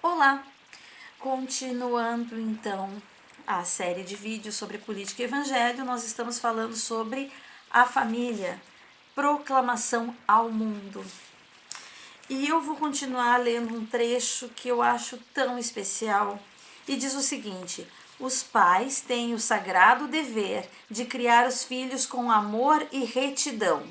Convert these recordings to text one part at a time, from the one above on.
Olá! Continuando então a série de vídeos sobre política e evangelho, nós estamos falando sobre a família, proclamação ao mundo. E eu vou continuar lendo um trecho que eu acho tão especial e diz o seguinte: os pais têm o sagrado dever de criar os filhos com amor e retidão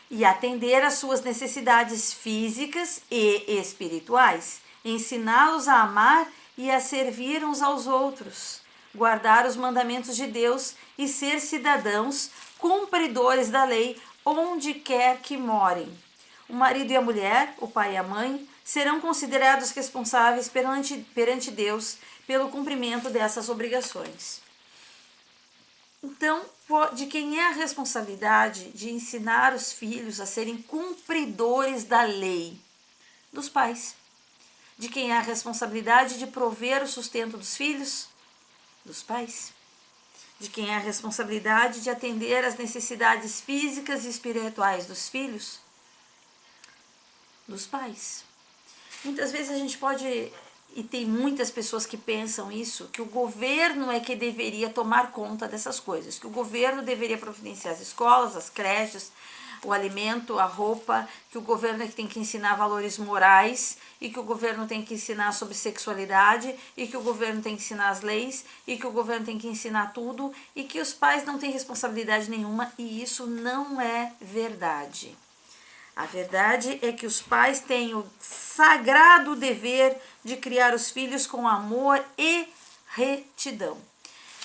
e atender às suas necessidades físicas e espirituais, ensiná-los a amar e a servir uns aos outros, guardar os mandamentos de Deus e ser cidadãos cumpridores da lei onde quer que morem. O marido e a mulher, o pai e a mãe, serão considerados responsáveis perante Deus pelo cumprimento dessas obrigações. Então, de quem é a responsabilidade de ensinar os filhos a serem cumpridores da lei? Dos pais. De quem é a responsabilidade de prover o sustento dos filhos? Dos pais. De quem é a responsabilidade de atender às necessidades físicas e espirituais dos filhos? Dos pais. Muitas vezes a gente pode, e tem muitas pessoas que pensam isso, que o governo é que deveria tomar conta dessas coisas, que o governo deveria providenciar as escolas, as creches, o alimento, a roupa, que o governo é que tem que ensinar valores morais e que o governo tem que ensinar sobre sexualidade e que o governo tem que ensinar as leis e que o governo tem que ensinar tudo e que os pais não têm responsabilidade nenhuma, e isso não é verdade. A verdade é que os pais têm o sagrado dever de criar os filhos com amor e retidão.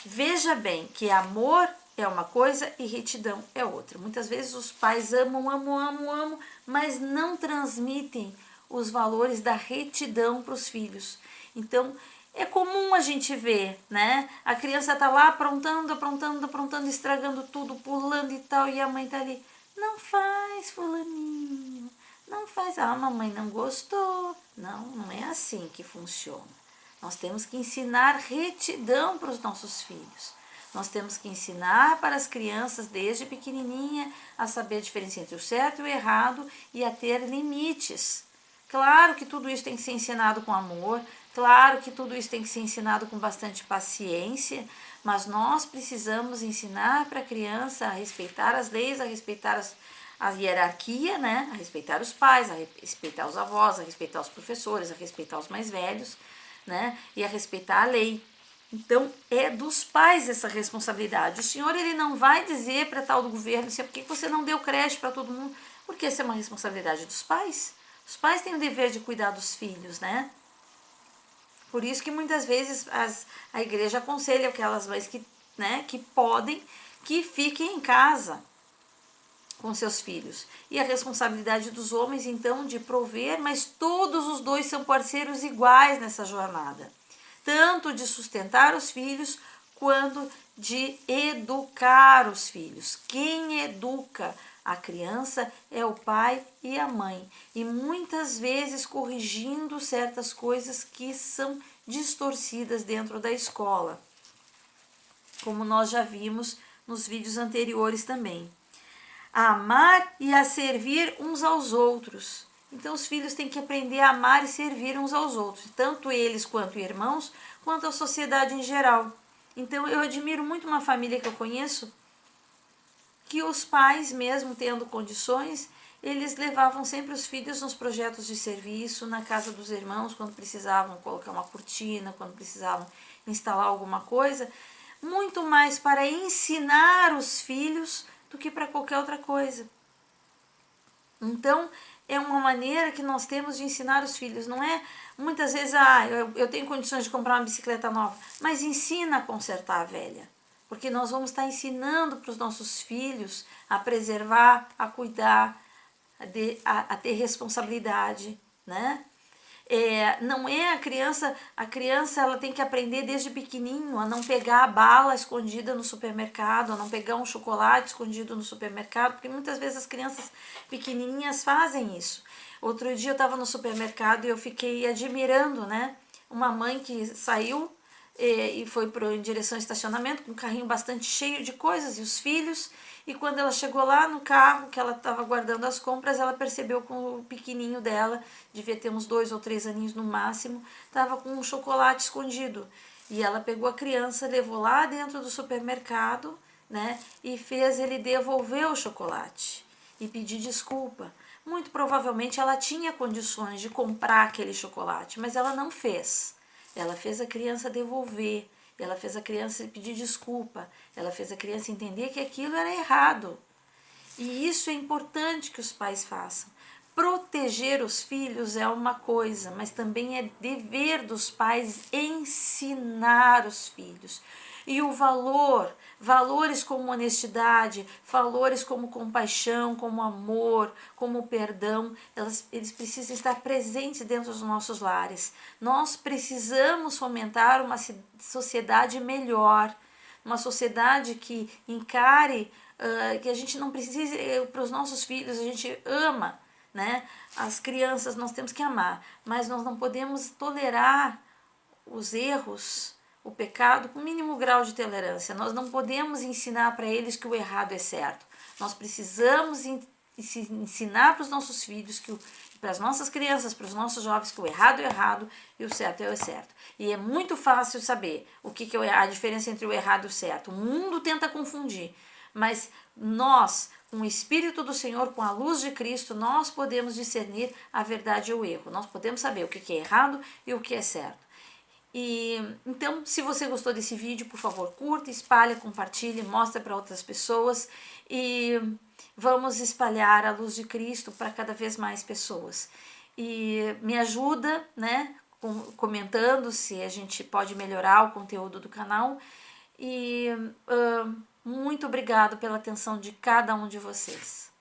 Veja bem que amor é uma coisa e retidão é outra. Muitas vezes os pais amam, mas não transmitem os valores da retidão para os filhos. Então, é comum a gente ver, né? A criança tá lá aprontando, estragando tudo, pulando e tal, e a mãe tá ali: não faz, fulaninho, não faz. Ah, a mamãe não gostou. Não, não é assim que funciona. Nós temos que ensinar retidão para os nossos filhos. Nós temos que ensinar para as crianças, desde pequenininha, a saber a diferença entre o certo e o errado e a ter limites. Claro que tudo isso tem que ser ensinado com amor, claro que tudo isso tem que ser ensinado com bastante paciência, mas nós precisamos ensinar para a criança a respeitar as leis, a respeitar a hierarquia, né? A respeitar os pais, a respeitar os avós, a respeitar os professores, a respeitar os mais velhos, né? E a respeitar a lei. Então, é dos pais essa responsabilidade. O senhor, ele não vai dizer para tal do governo assim: por que você não deu creche para todo mundo? Porque essa é uma responsabilidade dos pais. Os pais têm o dever de cuidar dos filhos, né? Por isso que muitas vezes a igreja aconselha aquelas mães que, né, que podem, que fiquem em casa com seus filhos. E a responsabilidade dos homens, então, de prover, mas todos os dois são parceiros iguais nessa jornada. Tanto de sustentar os filhos, quanto de educar os filhos. Quem educa a criança é o pai e a mãe. E muitas vezes corrigindo certas coisas que são distorcidas dentro da escola, como nós já vimos nos vídeos anteriores também. A amar e a servir uns aos outros. Então os filhos têm que aprender a amar e servir uns aos outros, tanto eles quanto irmãos, quanto a sociedade em geral. Então eu admiro muito uma família que eu conheço, que os pais, mesmo tendo condições, eles levavam sempre os filhos nos projetos de serviço, na casa dos irmãos, quando precisavam colocar uma cortina, quando precisavam instalar alguma coisa, muito mais para ensinar os filhos do que para qualquer outra coisa. Então, é uma maneira que nós temos de ensinar os filhos. Não é muitas vezes, eu tenho condições de comprar uma bicicleta nova, mas ensina a consertar a velha. Porque nós vamos estar ensinando para os nossos filhos a preservar, a cuidar, a ter responsabilidade, né? Não é a criança ela tem que aprender desde pequenininho a não pegar a bala escondida no supermercado, a não pegar um chocolate escondido no supermercado, porque muitas vezes as crianças pequenininhas fazem isso. Outro dia eu estava no supermercado e eu fiquei admirando, né? Uma mãe que saiu e foi em direção ao estacionamento com um carrinho bastante cheio de coisas e os filhos. E quando ela chegou lá no carro, que ela estava guardando as compras, ela percebeu que o pequenininho dela, devia ter uns 2 ou 3 aninhos no máximo, estava com um chocolate escondido. E ela pegou a criança, levou lá dentro do supermercado, né, e fez ele devolver o chocolate e pedir desculpa. Muito provavelmente ela tinha condições de comprar aquele chocolate, mas ela não fez. Ela fez a criança devolver, ela fez a criança pedir desculpa, ela fez a criança entender que aquilo era errado. E isso é importante que os pais façam. Proteger os filhos é uma coisa, mas também é dever dos pais ensinar os filhos. E o valores como honestidade, valores como compaixão, como amor, como perdão, eles precisam estar presentes dentro dos nossos lares. Nós precisamos fomentar uma sociedade melhor, uma sociedade que encare, que a gente não precise, para os nossos filhos, a gente ama, né? As crianças nós temos que amar, mas nós não podemos tolerar os erros, o pecado com o mínimo grau de tolerância. Nós não podemos ensinar para eles que o errado é certo. Nós precisamos ensinar para os nossos filhos, para as nossas crianças, para os nossos jovens, que o errado é errado e o certo é o certo. E é muito fácil saber o que é a diferença entre o errado e o certo. O mundo tenta confundir, mas nós, com o Espírito do Senhor, com a luz de Cristo, nós podemos discernir a verdade e o erro. Nós podemos saber o que é errado e o que é certo. E então, se você gostou desse vídeo, por favor, curta, espalhe, compartilhe, mostre para outras pessoas e vamos espalhar a luz de Cristo para cada vez mais pessoas. E me ajuda, né, comentando se a gente pode melhorar o conteúdo do canal. E muito obrigado pela atenção de cada um de vocês.